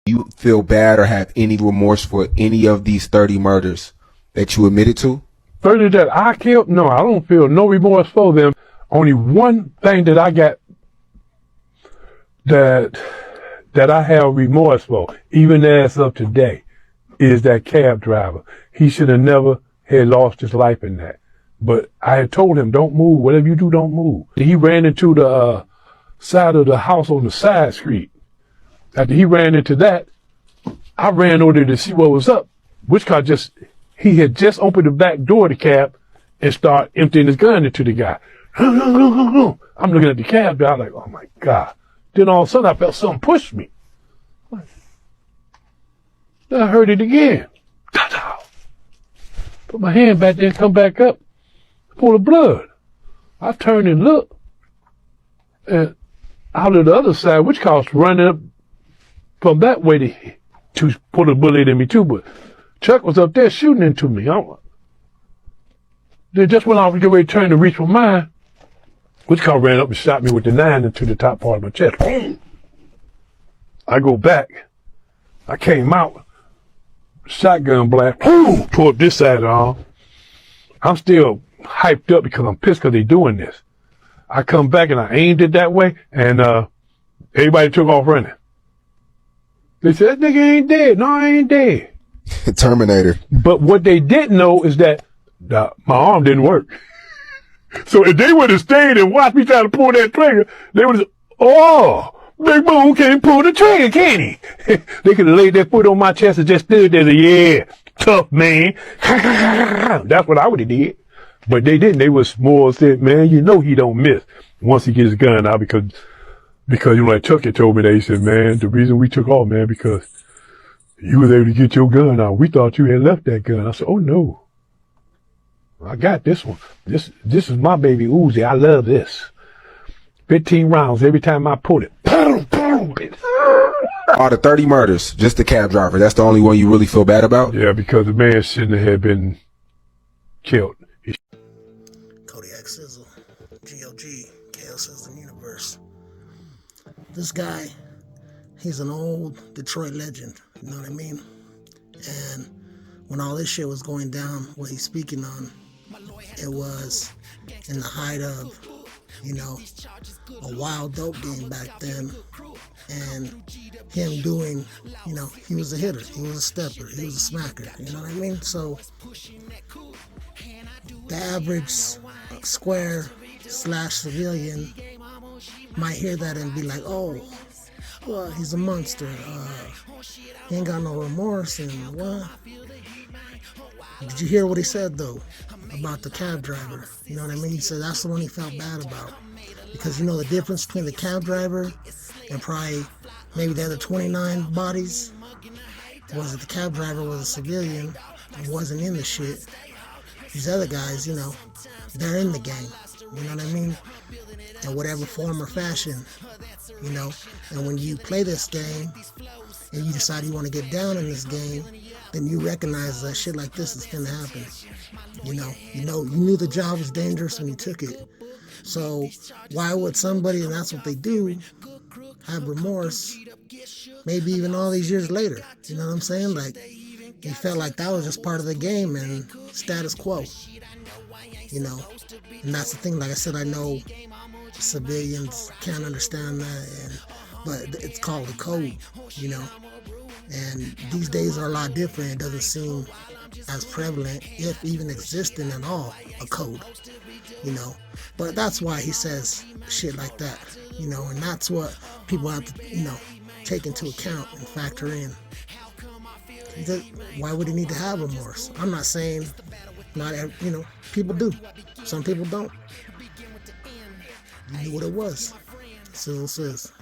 You feel bad or have any remorse for any of these 30 murders that you admitted to? 30 that I killed? No, I don't feel no remorse for them. Only one thing that I got that I have remorse for, even as of today, is that cab driver. He should have never had lost his life in that. But I had told him, don't move. Whatever you do, don't move. He ran into the side of the house on the side street. After he ran into that, I ran over there to see what was up. Which car he had just opened the back door of the cab and started emptying his gun into the guy. I'm looking at the cab driver like, oh my God. Then all of a sudden I felt something push me. Then I heard it again. Put my hand back there and come back up, full of blood. I turned and looked, and out of the other side, which car was running up from that way to put a bullet in me too, but Chuck was up there shooting into me. Then just when I was getting ready to turn to reach for mine, which car ran up and shot me with the 9 into the top part of my chest. Boom! I go back. I came out. Shotgun blast. Boom! Toward this side of the arm. I'm still hyped up because I'm pissed because they're doing this. I come back and I aimed it that way, and everybody took off running. They said, that nigga ain't dead. No, I ain't dead. Terminator. But what they didn't know is that my arm didn't work. So if they would have stayed and watched me try to pull that trigger, they would have said, oh, Big Boone can't pull the trigger, can he? They could have laid their foot on my chest and just stood there and said, yeah, tough man. That's what I would have did. But they didn't. They was more said, man, you know he don't miss once he gets his gun out because you know, like Chuck had told me that, he said, man, the reason we took off, man, because you was able to get your gun out. We thought you had left that gun. I said, oh no. I got this one. This is my baby Uzi. I love this. 15 rounds every time I pull it. Boom, boom. All the 30 murders, just the cab driver. That's the only one you really feel bad about? Yeah, because the man shouldn't have been killed. Kodiac Sizzle, G.O.G., Chaos is the universe. This guy, he's an old Detroit legend, you know what I mean? And when all this shit was going down, what he's speaking on, it was in the height of, you know, a wild dope game back then. And him doing, you know, he was a hitter, he was a stepper, he was a smacker, you know what I mean? So the average square / civilian might hear that and be like, oh, well, he's a monster, he ain't got no remorse, and what? Did you hear what he said though about the cab driver? You know what I mean? He said that's the one he felt bad about, because you know the difference between the cab driver and probably maybe the other 29 bodies was that the cab driver was a civilian and wasn't in the shit. These other guys, you know, they're in the game, you know what I mean? In whatever form or fashion, you know. And when you play this game and you decide you want to get down in this game, then you recognize that shit like this is gonna happen. You knew the job was dangerous when you took it. So why would somebody, and that's what they do, have remorse maybe even all these years later? You know what I'm saying? Like, he felt like that was just part of the game and status quo, you know. And that's the thing, like I said, I know civilians can't understand that, but it's called the code, you know. And these days are a lot different. It doesn't seem as prevalent, if even existing at all, a code, you know. But that's why he says shit like that, you know, and that's what people have to, you know, take into account and factor in. Why would he need to have remorse? I'm not saying not, you know, people do. Some people don't. You knew what it was. Sizzle says.